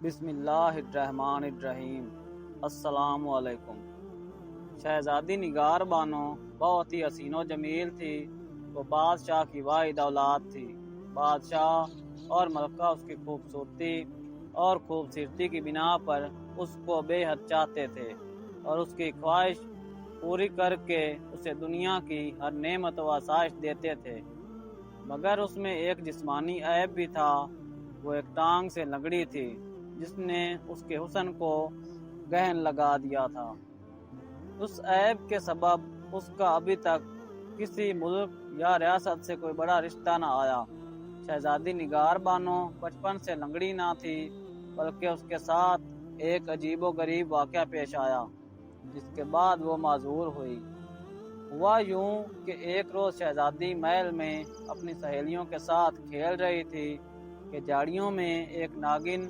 بسم اللہ الرحمن الرحیم۔ السلام علیکم۔ شہزادی نگار بانو بہت ہی حسین و جمیل تھی۔ وہ بادشاہ کی واحد اولاد تھی۔ بادشاہ اور ملکہ اس کی خوبصورتی اور خوبصورتی کی بنا پر اس کو بے حد چاہتے تھے اور اس کی خواہش پوری کر کے اسے دنیا کی ہر نعمت و آسائش دیتے تھے، مگر اس میں ایک جسمانی عیب بھی تھا۔ وہ ایک ٹانگ سے لنگڑی تھی جس نے اس کے حسن کو گہن لگا دیا تھا۔ اس عیب کے سبب اس کا ابھی تک کسی ملک یا ریاست سے کوئی بڑا رشتہ نہ آیا۔ شہزادی نگار بانو بچپن سے لنگڑی نہ تھی، بلکہ اس کے ساتھ ایک عجیب و غریب واقعہ پیش آیا جس کے بعد وہ معذور ہوئی۔ ہوا یوں کہ ایک روز شہزادی محل میں اپنی سہیلیوں کے ساتھ کھیل رہی تھی کہ جھاڑیوں میں ایک ناگن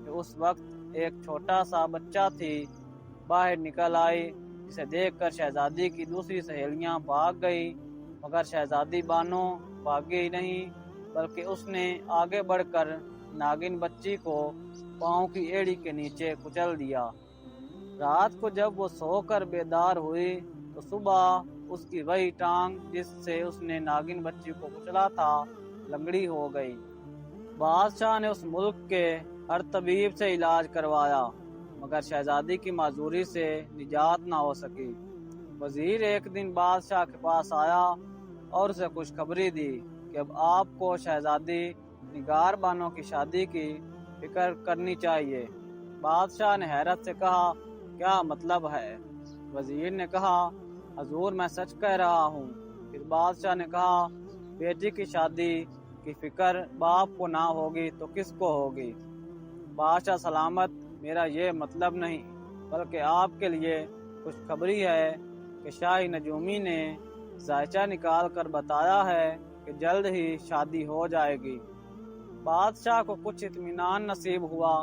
جو اس وقت ایک چھوٹا سا بچہ تھی باہر نکل آئی، جسے دیکھ کر شہزادی کی دوسری سہیلیاں بھاگ گئی، مگر شہزادی بانو بھاگی نہیں، بلکہ اس نے آگے بڑھ کر ناگن بچی کو پاؤں کی ایڑی کے نیچے کچل دیا۔ رات کو جب وہ سو کر بیدار ہوئی تو صبح اس کی وہی ٹانگ جس سے اس نے ناگن بچی کو کچلا تھا لنگڑی ہو گئی۔ بادشاہ نے اس ملک کے ہر طبیب سے علاج کروایا، مگر شہزادی کی معذوری سے نجات نہ ہو سکی۔ وزیر ایک دن بادشاہ کے پاس آیا اور اسے خوشخبری دی کہ اب آپ کو شہزادی نگار بانو کی شادی کی فکر کرنی چاہیے۔ بادشاہ نے حیرت سے کہا، کیا مطلب ہے؟ وزیر نے کہا، حضور میں سچ کہہ رہا ہوں۔ پھر بادشاہ نے کہا، بیٹی کی شادی کی فکر باپ کو نہ ہوگی تو کس کو ہوگی؟ بادشاہ سلامت، میرا یہ مطلب نہیں، بلکہ آپ کے لیے خوشخبری ہے کہ شاہی نجومی نے ذائچہ نکال کر بتایا ہے کہ جلد ہی شادی ہو جائے گی۔ بادشاہ کو کچھ اطمینان نصیب ہوا۔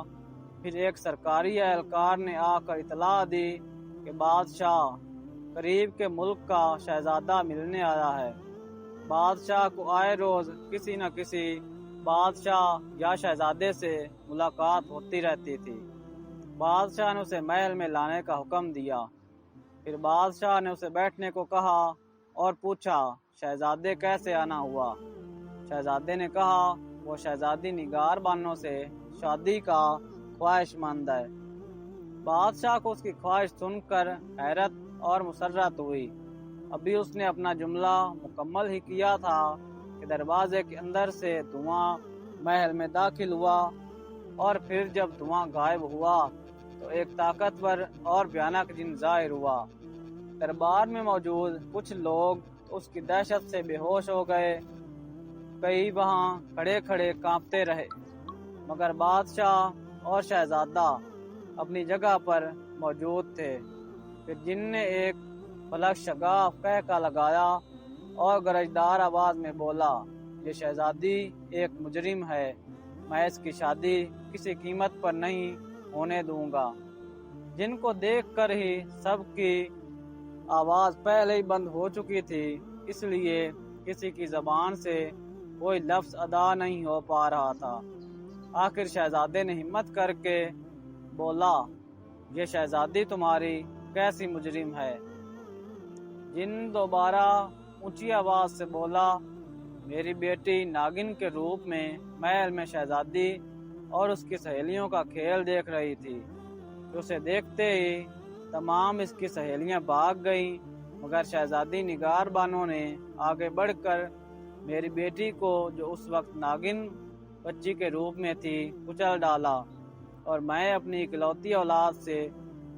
پھر ایک سرکاری اہلکار نے آ کر اطلاع دی کہ بادشاہ قریب کے ملک کا شہزادہ ملنے آیا ہے۔ بادشاہ کو آئے روز کسی نہ کسی بادشاہ یا شہزادے سے ملاقات ہوتی رہتی تھی۔ بادشاہ نے اسے محل میں لانے کا حکم دیا۔ پھر بادشاہ نے اسے بیٹھنے کو کہا اور پوچھا، شہزادے کیسے آنا ہوا؟ شہزادے نے کہا، وہ شہزادی نگار بانو سے شادی کا خواہش مند ہے۔ بادشاہ کو اس کی خواہش سن کر حیرت اور مسرت ہوئی۔ ابھی اس نے اپنا جملہ مکمل ہی کیا تھا کہ دروازے کے اندر سے دھواں محل میں داخل ہوا، اور پھر جب دھواں غائب ہوا تو ایک طاقتور اور بھیانک جن ظاہر ہوا۔ دربار میں موجود کچھ لوگ اس کی دہشت سے بے ہوش ہو گئے، کئی وہاں کھڑے کھڑے کانپتے رہے، مگر بادشاہ اور شہزادہ اپنی جگہ پر موجود تھے۔ پھر جن نے ایک فلک شگاف قہقہ لگایا اور گرجدار آواز میں بولا، یہ شہزادی ایک مجرم ہے، میں اس کی شادی کسی قیمت پر نہیں ہونے دوں گا۔ جن کو دیکھ کر ہی سب کی آواز پہلے ہی بند ہو چکی تھی، اس لیے کسی کی زبان سے کوئی لفظ ادا نہیں ہو پا رہا تھا۔ آخر شہزادے نے ہمت کر کے بولا، یہ شہزادی تمہاری کیسی مجرم ہے؟ جن دوبارہ اونچی آواز سے بولا، میری بیٹی ناگن کے روپ میں محل میں شہزادی اور اس کی سہیلیوں کا کھیل دیکھ رہی تھی کہ اسے دیکھتے ہی تمام اس کی سہیلیاں بھاگ گئیں، مگر شہزادی نگار بانو نے آگے بڑھ کر میری بیٹی کو جو اس وقت ناگن بچی کے روپ میں تھی کچل ڈالا، اور میں اپنی اکلوتی اولاد سے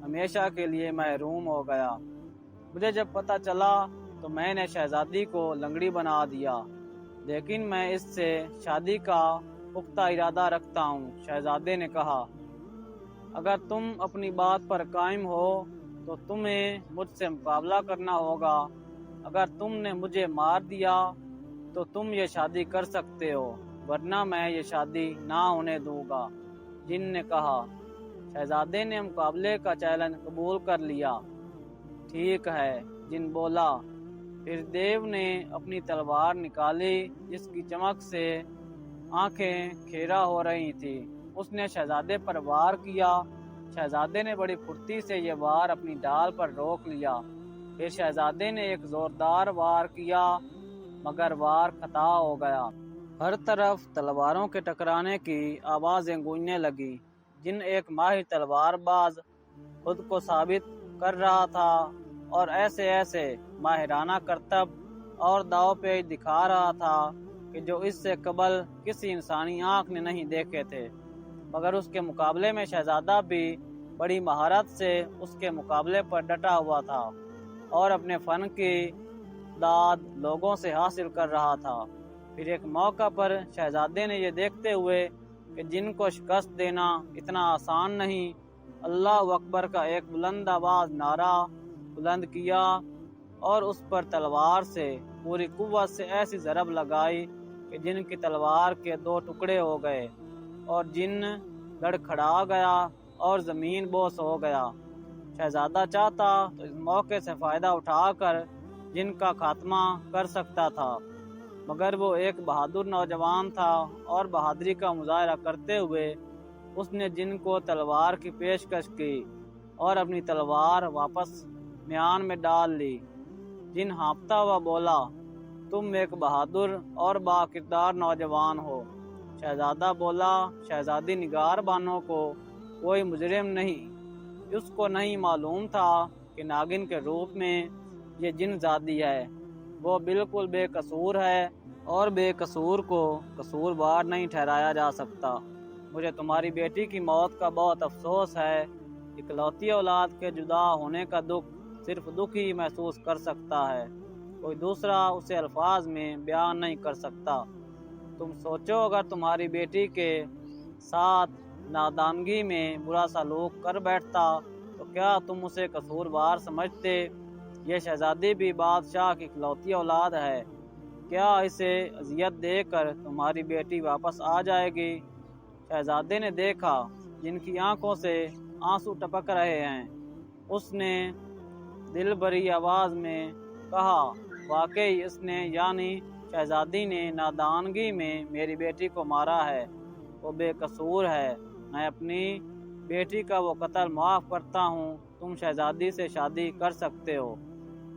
ہمیشہ کے لیے محروم ہو گیا۔ مجھے جب پتہ چلا تو میں نے شہزادی کو لنگڑی بنا دیا، لیکن میں اس سے شادی کا پختہ ارادہ رکھتا ہوں۔ شہزادے نے کہا، اگر تم اپنی بات پر قائم ہو تو تمہیں مجھ سے مقابلہ کرنا ہوگا۔ اگر تم نے مجھے مار دیا تو تم یہ شادی کر سکتے ہو، ورنہ میں یہ شادی نہ ہونے دوں گا۔ جن نے کہا۔ شہزادے نے مقابلے کا چیلنج قبول کر لیا۔ ٹھیک ہے، جن بولا۔ پھر دیو نے اپنی تلوار نکالی جس کی چمک سے آنکھیں کھیرا ہو رہی تھی۔ اس نے شہزادے پر وار کیا۔ شہزادے نے بڑی پھرتی سے یہ وار اپنی ڈال پر روک لیا۔ پھر شہزادے نے ایک زوردار وار کیا مگر وار خطا ہو گیا۔ ہر طرف تلواروں کے ٹکرانے کی آوازیں گونجنے لگی۔ جن ایک ماہر تلوار باز خود کو ثابت کر رہا تھا اور ایسے ماہرانہ کرتب اور داؤ پیچ دکھا رہا تھا کہ جو اس سے قبل کسی انسانی آنکھ نے نہیں دیکھے تھے، مگر اس کے مقابلے میں شہزادہ بھی بڑی مہارت سے اس کے مقابلے پر ڈٹا ہوا تھا اور اپنے فن کی داد لوگوں سے حاصل کر رہا تھا۔ پھر ایک موقع پر شہزادے نے یہ دیکھتے ہوئے کہ جن کو شکست دینا اتنا آسان نہیں، اللہ اکبر کا ایک بلند آواز نعرہ بلند کیا اور اس پر تلوار سے پوری قوت سے ایسی ضرب لگائی کہ جن کی تلوار کے 2 ٹکڑے ہو گئے اور جن لڑکھڑا گیا اور زمین بوس ہو گیا۔ شہزادہ چاہتا تو اس موقع سے فائدہ اٹھا کر جن کا خاتمہ کر سکتا تھا، مگر وہ ایک بہادر نوجوان تھا اور بہادری کا مظاہرہ کرتے ہوئے اس نے جن کو تلوار کی پیشکش کی اور اپنی تلوار واپس میان میں ڈال لی۔ جن ہانپتا ہوا بولا، تم ایک بہادر اور با کردار نوجوان ہو۔ شہزادہ بولا، شہزادی نگار بانو کو کوئی مجرم نہیں۔ اس کو نہیں معلوم تھا کہ ناگن کے روپ میں یہ جن زادی ہے، وہ بالکل بے قصور ہے اور بے قصور کو قصوروار نہیں ٹھہرایا جا سکتا۔ مجھے تمہاری بیٹی کی موت کا بہت افسوس ہے۔ اکلوتی اولاد کے جدا ہونے کا دکھ صرف دکھ ہی محسوس کر سکتا ہے، کوئی دوسرا اسے الفاظ میں بیان نہیں کر سکتا۔ تم سوچو اگر تمہاری بیٹی کے ساتھ نادانگی میں برا سلوک کر بیٹھتا تو کیا تم اسے قصوروار سمجھتے؟ یہ شہزادی بھی بادشاہ کی اکلوتی اولاد ہے، کیا اسے اذیت دے کر تمہاری بیٹی واپس آ جائے گی؟ شہزادے نے دیکھا جن کی آنکھوں سے آنسو ٹپک رہے ہیں۔ اس نے دل بھری آواز میں کہا، واقعی اس نے یعنی شہزادی نے نادانگی میں میری بیٹی کو مارا ہے، وہ بے قصور ہے۔ میں اپنی بیٹی کا وہ قتل معاف کرتا ہوں، تم شہزادی سے شادی کر سکتے ہو،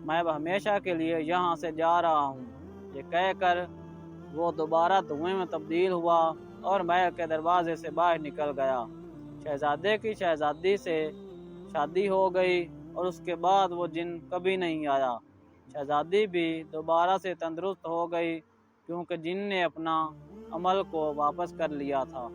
میں ہمیشہ کے لیے یہاں سے جا رہا ہوں۔ یہ کہہ کر وہ دوبارہ دھوئیں میں تبدیل ہوا اور محل کے دروازے سے باہر نکل گیا۔ شہزادے کی شہزادی سے شادی ہو گئی اور اس کے بعد وہ جن کبھی نہیں آیا۔ شہزادی بھی دوبارہ سے تندرست ہو گئی کیونکہ جن نے اپنا عمل کو واپس کر لیا تھا۔